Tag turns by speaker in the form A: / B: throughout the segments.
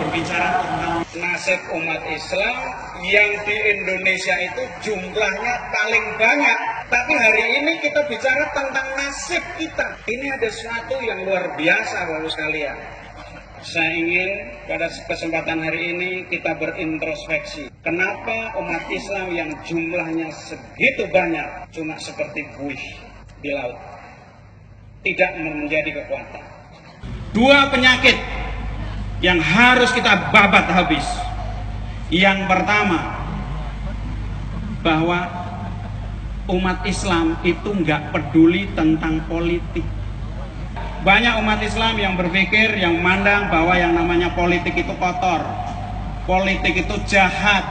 A: berbicara tentang nasib umat Islam yang di Indonesia itu jumlahnya paling banyak. Tapi hari ini kita bicara tentang nasib kita. Ini ada sesuatu yang luar biasa Bapak sekalian. Saya ingin pada kesempatan hari ini kita berintrospeksi. Kenapa umat Islam yang jumlahnya segitu banyak cuma seperti buih di laut, tidak menjadi kekuatan. Dua penyakit yang harus kita babat habis. Yang pertama, bahwa umat Islam itu nggak peduli tentang politik. Banyak umat Islam yang berpikir, yang memandang bahwa yang namanya politik itu kotor, politik itu jahat,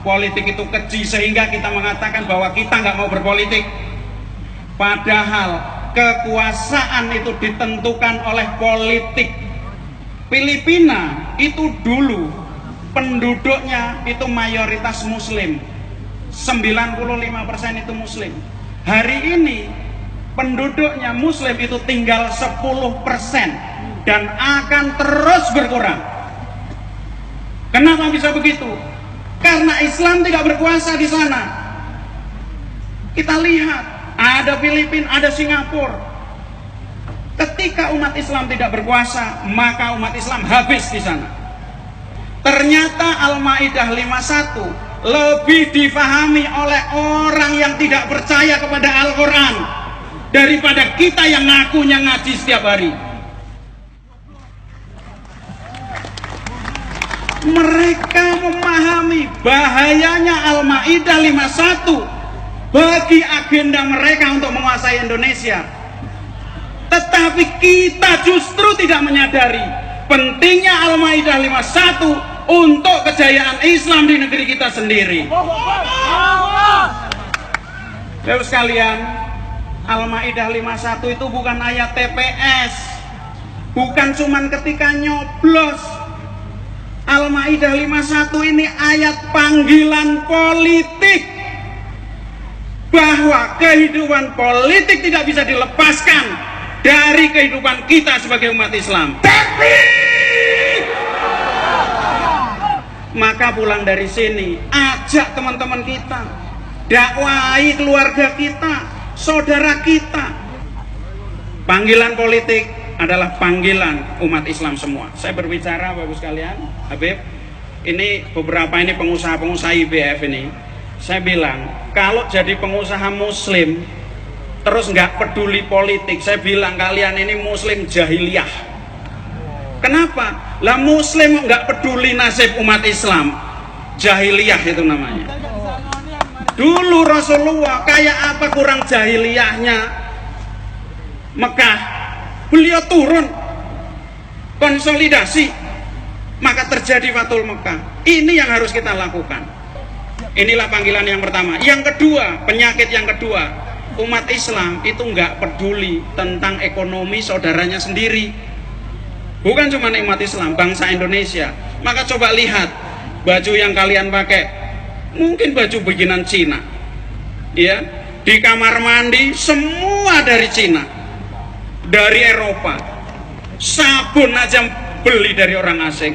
A: politik itu keji, sehingga kita mengatakan bahwa kita nggak mau berpolitik. Padahal kekuasaan itu ditentukan oleh politik. Filipina itu dulu penduduknya itu mayoritas muslim, 95% itu muslim. Hari ini penduduknya muslim itu tinggal 10% dan akan terus berkurang. Kenapa bisa begitu? Karena Islam tidak berkuasa di sana. Kita lihat, ada Filipina, ada Singapura. Ketika umat Islam tidak berkuasa, maka umat Islam habis di sana. Ternyata Al-Maidah 51 lebih difahami oleh orang yang tidak percaya kepada Al-Quran daripada kita yang ngakunya ngaji setiap hari. Mereka memahami bahayanya Al-Maidah 51 bagi agenda mereka untuk menguasai Indonesia. Tetapi kita justru tidak menyadari pentingnya Al-Maidah 51 untuk kejayaan Islam di negeri kita sendiri. Bapak sekalian, Al-Maidah 51 itu bukan ayat TPS, bukan cuman ketika nyoblos. Al-Maidah 51 ini ayat panggilan politik, bahwa kehidupan politik tidak bisa dilepaskan dari kehidupan kita sebagai umat Islam. Maka pulang dari sini, ajak teman-teman kita, dakwai keluarga kita, saudara kita. Panggilan politik adalah panggilan umat Islam semua. Saya berbicara Bapak sekalian, Habib, ini beberapa ini pengusaha-pengusaha IBF ini. Saya bilang, kalau jadi pengusaha muslim terus nggak peduli politik, saya bilang kalian ini muslim jahiliyah. Kenapa? Lah muslim nggak peduli nasib umat Islam, jahiliyah itu namanya. Dulu Rasulullah kayak apa kurang jahiliyahnya Mekah, beliau turun konsolidasi, maka terjadi Fathul Mekah. Ini yang harus kita lakukan. Inilah panggilan yang pertama. Yang kedua, penyakit yang kedua, umat Islam itu nggak peduli tentang ekonomi saudaranya sendiri. Bukan cuma umat Islam, bangsa Indonesia. Maka coba lihat baju yang kalian pakai, mungkin baju bikinan Cina, ya. Di kamar mandi semua dari Cina, dari Eropa. Sabun aja beli dari orang asing.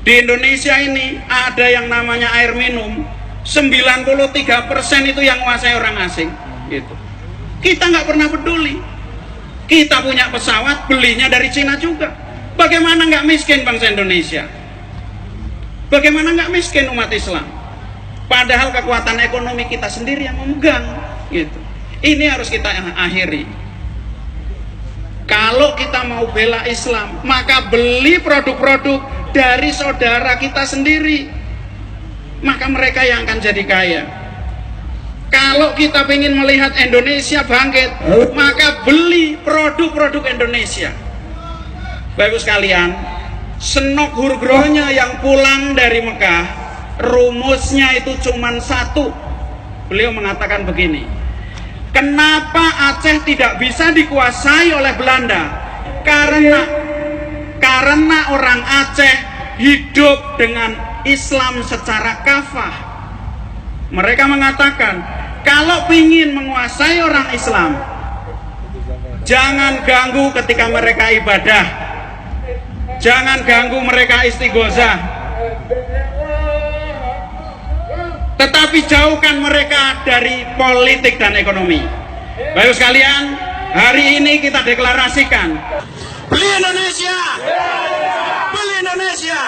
A: Di Indonesia ini ada yang namanya air minum, 93% itu yang menguasai orang asing. Gitu. Kita nggak pernah peduli. Kita punya pesawat, belinya dari Cina juga. Bagaimana nggak miskin bangsa Indonesia? Bagaimana nggak miskin umat Islam? Padahal kekuatan ekonomi kita sendiri yang memegang. Gitu. Ini harus kita akhiri. Kalau kita mau bela Islam, maka beli produk-produk dari saudara kita sendiri. Maka mereka yang akan jadi kaya. Kalau kita ingin melihat Indonesia bangkit, maka beli produk-produk Indonesia. Bapak sekalian, Senok Hurgrohnya yang pulang dari Mekah, rumusnya itu cuma satu. Beliau mengatakan begini, kenapa Aceh tidak bisa dikuasai oleh Belanda? Karena orang Aceh hidup dengan Islam secara kafah. Mereka mengatakan, kalau ingin menguasai orang Islam, jangan ganggu ketika mereka ibadah. Jangan ganggu mereka istighosah. Tetapi jauhkan mereka dari politik dan ekonomi. Baik sekalian, hari ini kita deklarasikan, beli Indonesia, beli Indonesia.